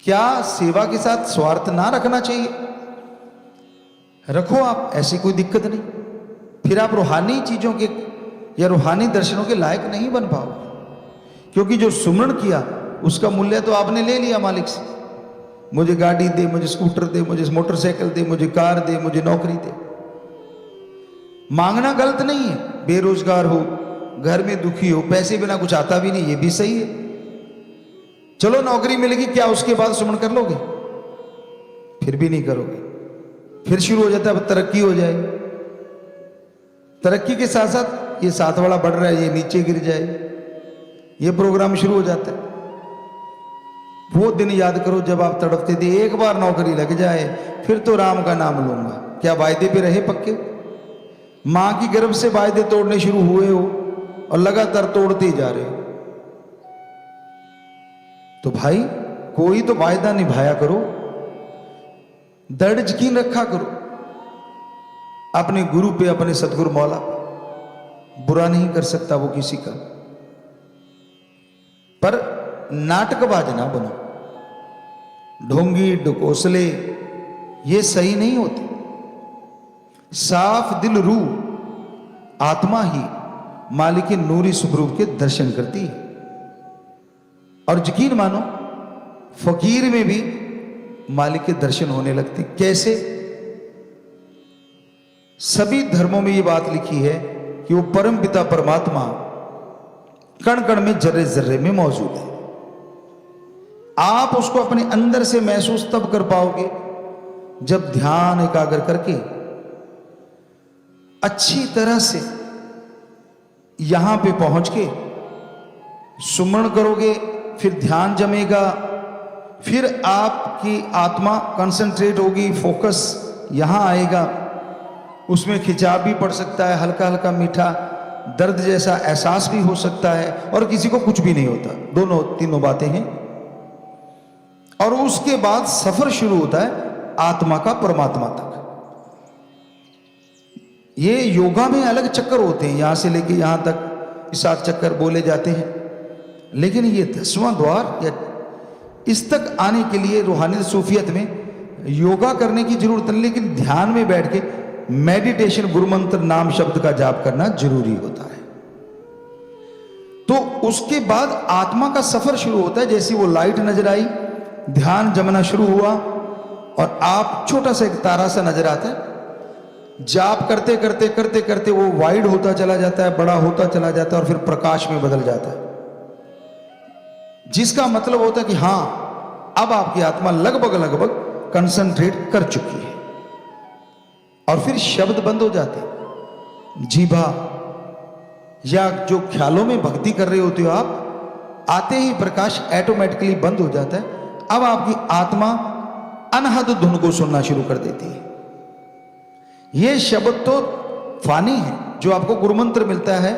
क्या सेवा के साथ स्वार्थ ना रखना चाहिए? रखो आप, ऐसी कोई दिक्कत नहीं। फिर आप रूहानी चीजों के या रूहानी दर्शनों के लायक नहीं बन पाओगे, क्योंकि जो सुमरण किया उसका मूल्य तो आपने ले लिया मालिक से। मुझे गाड़ी दे, मुझे स्कूटर दे, मुझे मोटरसाइकिल दे, मुझे कार दे, मुझे नौकरी दे। मांगना गलत नहीं है। बेरोजगार हो, घर में दुखी हो, पैसे बिना कुछ आता भी नहीं, ये भी सही है। चलो नौकरी मिलेगी, क्या उसके बाद सुमन कर लोगे? फिर भी नहीं करोगे। फिर शुरू हो जाता है अब तरक्की हो जाए। तरक्की के साथ साथ ये साथ वाला बढ़ रहा है, ये नीचे गिर जाए, ये प्रोग्राम शुरू हो जाता है। वो दिन याद करो जब आप तड़पते थे एक बार नौकरी लग जाए फिर तो राम का नाम लूंगा। क्या वायदे पे रहे पक्के? मां की गर्भ से वायदे तोड़ने शुरू हुए हो और लगातार तोड़ते ही जा रहे हो। तो भाई कोई तो वायदा निभाया करो, दृढ़ यकीन रखा करो अपने गुरु पे, अपने सतगुरु मौला पे। बुरा नहीं कर सकता वो किसी का, पर नाटकबाज ना बनो। ढोंगी ढकोसले ये सही नहीं होते। साफ दिल रूह आत्मा ही मालिक नूरी स्वरूप के दर्शन करती है। और यकीन मानो फकीर में भी मालिक के दर्शन होने लगते। कैसे? सभी धर्मों में ये बात लिखी है कि वो परम पिता परमात्मा कण कण में, जर्रे जर्रे में मौजूद है। आप उसको अपने अंदर से महसूस तब कर पाओगे जब ध्यान एकाग्र करके अच्छी तरह से यहां पे पहुंच के सुमरण करोगे। फिर ध्यान जमेगा, फिर आपकी आत्मा कंसंट्रेट होगी, फोकस यहां आएगा। उसमें खिंचाव भी पड़ सकता है, हल्का हल्का मीठा दर्द जैसा एहसास भी हो सकता है, और किसी को कुछ भी नहीं होता। दोनों तीनों बातें हैं। और उसके बाद सफर शुरू होता है आत्मा का परमात्मा तक। ये योगा में अलग चक्कर होते हैं, यहां से लेके यहां तक 7 चक्कर बोले जाते हैं। लेकिन ये 10वां द्वार या इस तक आने के लिए रूहानी सूफियत में योगा करने की जरूरत नहीं, लेकिन ध्यान में बैठ के मेडिटेशन, गुरु मंत्र नाम शब्द का जाप करना जरूरी होता है। तो उसके बाद आत्मा का सफर शुरू होता है। जैसी वो लाइट नजर आई, ध्यान जमना शुरू हुआ और आप छोटा सा एक तारा सा नजर आता है। जाप करते करते करते करते वो वाइड होता चला जाता है, बड़ा होता चला जाता है और फिर प्रकाश में बदल जाता है। जिसका मतलब होता है कि हां, अब आपकी आत्मा लगभग लगभग कंसंट्रेट कर चुकी है। और फिर शब्द बंद हो जाते हैं। जीभा या जो ख्यालों में भक्ति कर रहे होते हो आप, आते ही प्रकाश ऑटोमेटिकली बंद हो जाता है। अब आपकी आत्मा अनहद धुन को सुनना शुरू कर देती है। यह शब्द तो फानी है, जो आपको गुरु मंत्र मिलता है,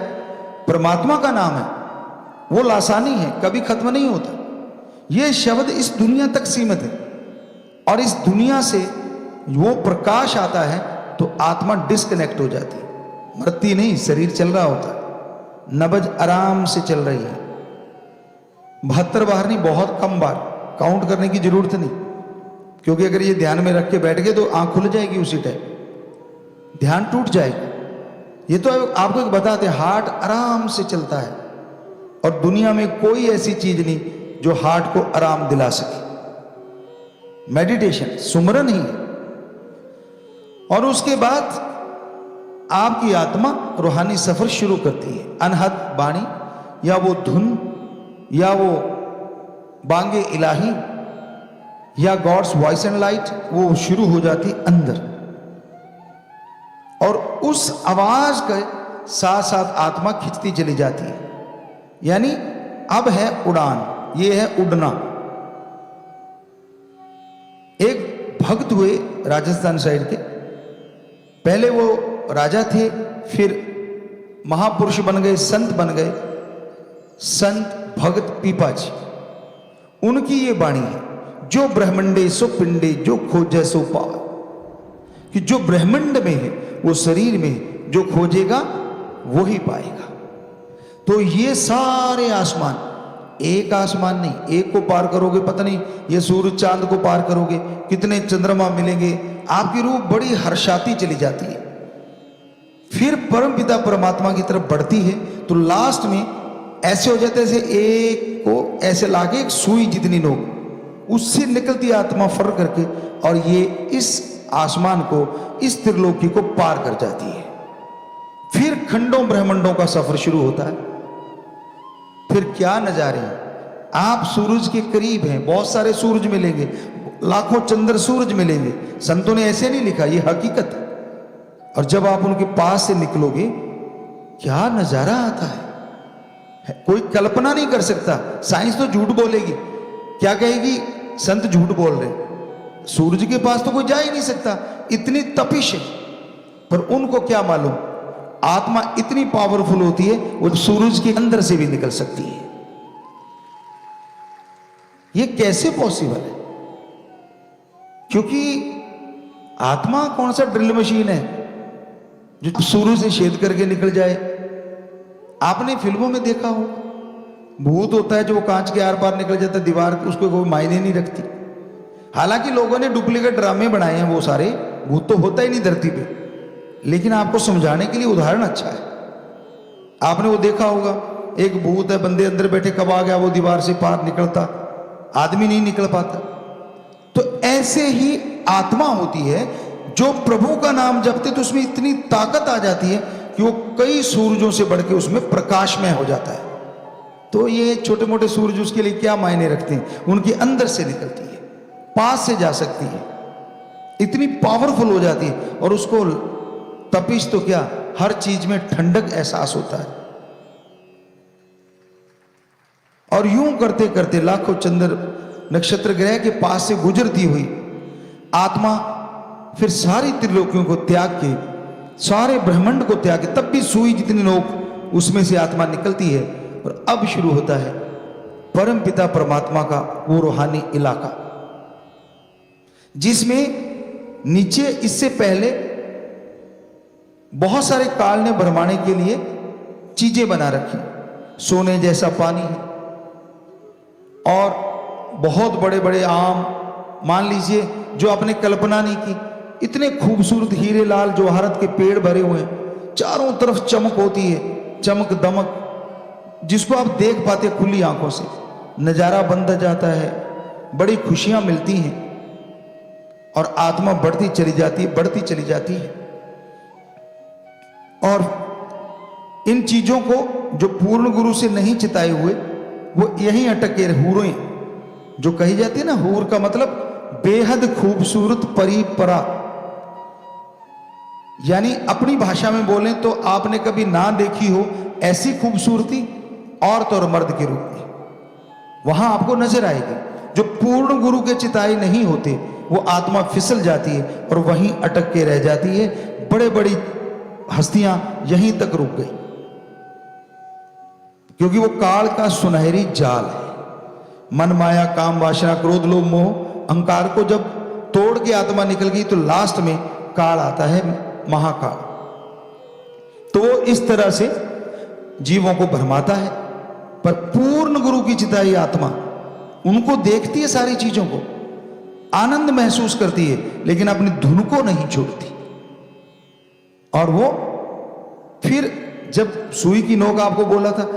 परमात्मा का नाम है, वो लासानी है, कभी खत्म नहीं होता। यह शब्द इस दुनिया तक सीमित है, और इस दुनिया से वो प्रकाश आता है तो आत्मा डिस्कनेक्ट हो जाती है। मरती नहीं, शरीर चल रहा होता है, नब्ज आराम से चल रही है। 72 बार नहीं, बहुत कम बार, काउंट करने की जरूरत नहीं। क्योंकि अगर ये ध्यान में रख के बैठ गए तो आंख खुल जाएगी, उसी टाइम ध्यान टूट जाएगा। ये तो आपको एक बताते, हार्ट आराम से चलता है, और दुनिया में कोई ऐसी चीज नहीं जो हार्ट को आराम दिला सके। मेडिटेशन, सुमरन ही है। और उसके बाद आपकी आत्मा रूहानी सफर शुरू करती है। अनहद बाणी या वो धुन या वो बांगे इलाही या गॉड्स वॉइस एंड लाइट, वो शुरू हो जाती अंदर। और उस आवाज के साथ साथ आत्मा खिंचती चली जाती है। यानी अब है उड़ान, ये है उड़ना। एक भक्त हुए राजस्थान साइड के, पहले वो राजा थे, फिर महापुरुष बन गए, संत बन गए, संत भगत पीपाजी। उनकी ये वाणी है, जो ब्रह्मंडे सो पिंडे जो खोजे सो पावे। कि जो ब्रह्मंड में है वो शरीर में है, जो खोजेगा वो ही पाएगा। तो ये सारे आसमान एक आसमान नहीं, एक को पार करोगे पता नहीं ये सूरज चांद को पार करोगे, कितने चंद्रमा मिलेंगे, आपकी रूह बड़ी हर्षाती चली जाती है। फिर परम पिता परमात्मा की तरफ बढ़ती है तो लास्ट में ऐसे हो जाते हैं, जैसे एक को ऐसे लाके एक सुई जितनी नोक उससे निकलती आत्मा फर करके, और ये इस आसमान को, इस त्रिलोकी को पार कर जाती है। फिर खंडों ब्रह्मांडों का सफर शुरू होता है। फिर क्या नजारे हैं, आप सूरज के करीब हैं, बहुत सारे सूरज मिलेंगे, लाखों चंद्र सूरज मिलेंगे, संतों ने ऐसे नहीं लिखा, ये हकीकत है। और जब आप उनके पास से निकलोगे क्या नजारा आता है, कोई कल्पना नहीं कर सकता। साइंस तो झूठ बोलेगी, क्या कहेगी, संत झूठ बोल रहे, सूरज के पास तो कोई जा ही नहीं सकता, इतनी तपिश है। पर उनको क्या मालूम, आत्मा इतनी पावरफुल होती है वो सूरज के अंदर से भी निकल सकती है। ये कैसे पॉसिबल है? क्योंकि आत्मा कौन सा ड्रिल मशीन है जो सूरज से छेद करके निकल जाए। आपने फिल्मों में देखा हो, भूत होता है जो वो कांच के आर पार निकल जाता है दीवार, उसको कोई मायने नहीं रखती। हालांकि लोगों ने डुप्लीकेट ड्रामे बनाए हैं, वो सारे भूत तो होता ही नहीं धरती पे, लेकिन आपको समझाने के लिए उदाहरण अच्छा है। आपने वो देखा होगा, एक भूत है, बंदे अंदर बैठे, कब आ गया वो दीवार से पार निकलता, आदमी नहीं निकल पाता। तो ऐसे ही आत्मा होती है जो प्रभु का नाम जपते तो उसमें इतनी ताकत आ जाती है कि वो कई सूरजों से बढ़ के उसमें प्रकाशमय हो जाता है। तो ये छोटे मोटे सूरज उसके लिए क्या मायने रखते हैं, उनके अंदर से निकलती है, पास से जा सकती है, इतनी पावरफुल हो जाती है। और उसको तपिश तो क्या, हर चीज में ठंडक एहसास होता है। और यूं करते करते लाखों चंद्र नक्षत्र ग्रह के पास से गुजरती हुई आत्मा फिर सारी त्रिलोकियों को त्याग के, सारे ब्रह्मांड को त्याग के, तब भी सुई जितनी नोक उसमें से आत्मा निकलती है। और अब शुरू होता है परम पिता परमात्मा का वो रूहानी इलाका, जिसमें नीचे इससे पहले बहुत सारे काल ने भरमाने के लिए चीजें बना रखी, सोने जैसा पानी है और बहुत बड़े बड़े आम, मान लीजिए जो आपने कल्पना नहीं की, इतने खूबसूरत हीरे लाल जवाहरत के पेड़ भरे हुए हैं, चारों तरफ चमक होती है, चमक दमक, जिसको आप देख पाते खुली आंखों से, नजारा बंद जाता है, बड़ी खुशियां मिलती हैं और आत्मा बढ़ती चली जाती है, बढ़ती चली जाती है। और इन चीजों को जो पूर्ण गुरु से नहीं चिताए हुए वो यहीं अटक के हूरें, जो कही जाती है ना, हूर का मतलब बेहद खूबसूरत परी-परा, यानी अपनी भाषा में बोलें तो आपने कभी ना देखी हो ऐसी खूबसूरती औरत और मर्द के रूप में वहां आपको नजर आएगी। जो पूर्ण गुरु के चिताए नहीं होते वो आत्मा फिसल जाती है और वहीं अटक के रह जाती है। बड़े बड़ी हस्तियां यहीं तक रुक गई, क्योंकि वो काल का सुनहरी जाल है। मन, माया, काम, वासना, क्रोध, लोभ, मोह, अहंकार को जब तोड़ के आत्मा निकल गई तो लास्ट में काल आता है, महाकाल। तो वो इस तरह से जीवों को भरमाता है। पर पूर्ण गुरु की चिताई आत्मा उनको देखती है, सारी चीजों को आनंद महसूस करती है, लेकिन अपनी धुन को नहीं छोड़ती। और वो फिर जब सुई की नोक आपको बोला था,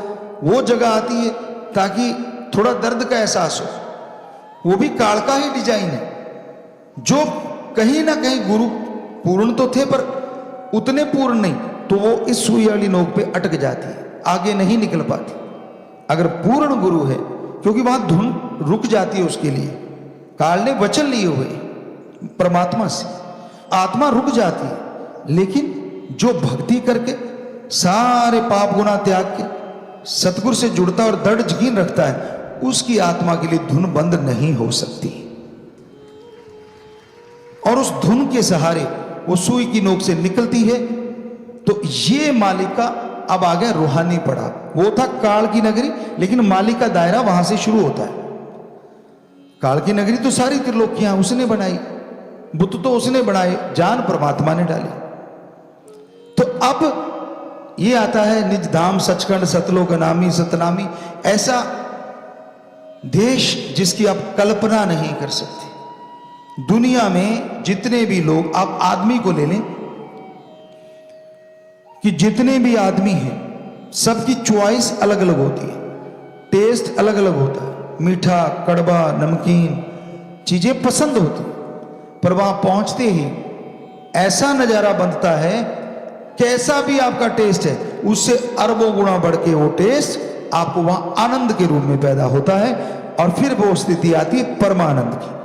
वो जगह आती है ताकि थोड़ा दर्द का एहसास हो। वो भी काल का ही डिजाइन है, जो कहीं ना कहीं गुरु पूर्ण तो थे पर उतने पूर्ण नहीं, तो वो इस सुई वाली नोक पे अटक जाती है, आगे नहीं निकल पाती। अगर पूर्ण गुरु है, क्योंकि वहां धुन रुक जाती है उसके लिए, काल ने वचन लिए हुए परमात्मा से, आत्मा रुक जाती है। लेकिन जो भक्ति करके सारे पाप गुना त्याग के सतगुरु से जुड़ता और दृढ़ यकीन रखता है, उसकी आत्मा के लिए धुन बंद नहीं हो सकती। और उस धुन के सहारे वो सुई की नोक से निकलती है। तो ये मालिका अब आ गया रूहानी पड़ा। वो था काल की नगरी, लेकिन मालिक का दायरा वहां से शुरू होता है। काल की नगरी तो सारी त्रिलोकियां उसने बनाई, बुत तो उसने बनाए, जान परमात्मा ने डाली। तो अब ये आता है निज धाम सचखंड सतलोक अनामी सतनामी। ऐसा देश जिसकी आप कल्पना नहीं कर सकते। दुनिया में जितने भी लोग, आप आदमी को ले लें कि जितने भी आदमी हैं सबकी चॉइस अलग अलग होती है, टेस्ट अलग अलग होता है, मीठा, कड़वा, नमकीन चीजें पसंद होती, पर वहां पहुंचते ही ऐसा नजारा बनता है, कैसा भी आपका टेस्ट है उससे अरबों गुना बढ़ के वो टेस्ट आपको वहां आनंद के रूप में पैदा होता है, और फिर वो स्थिति आती है परमानंद की।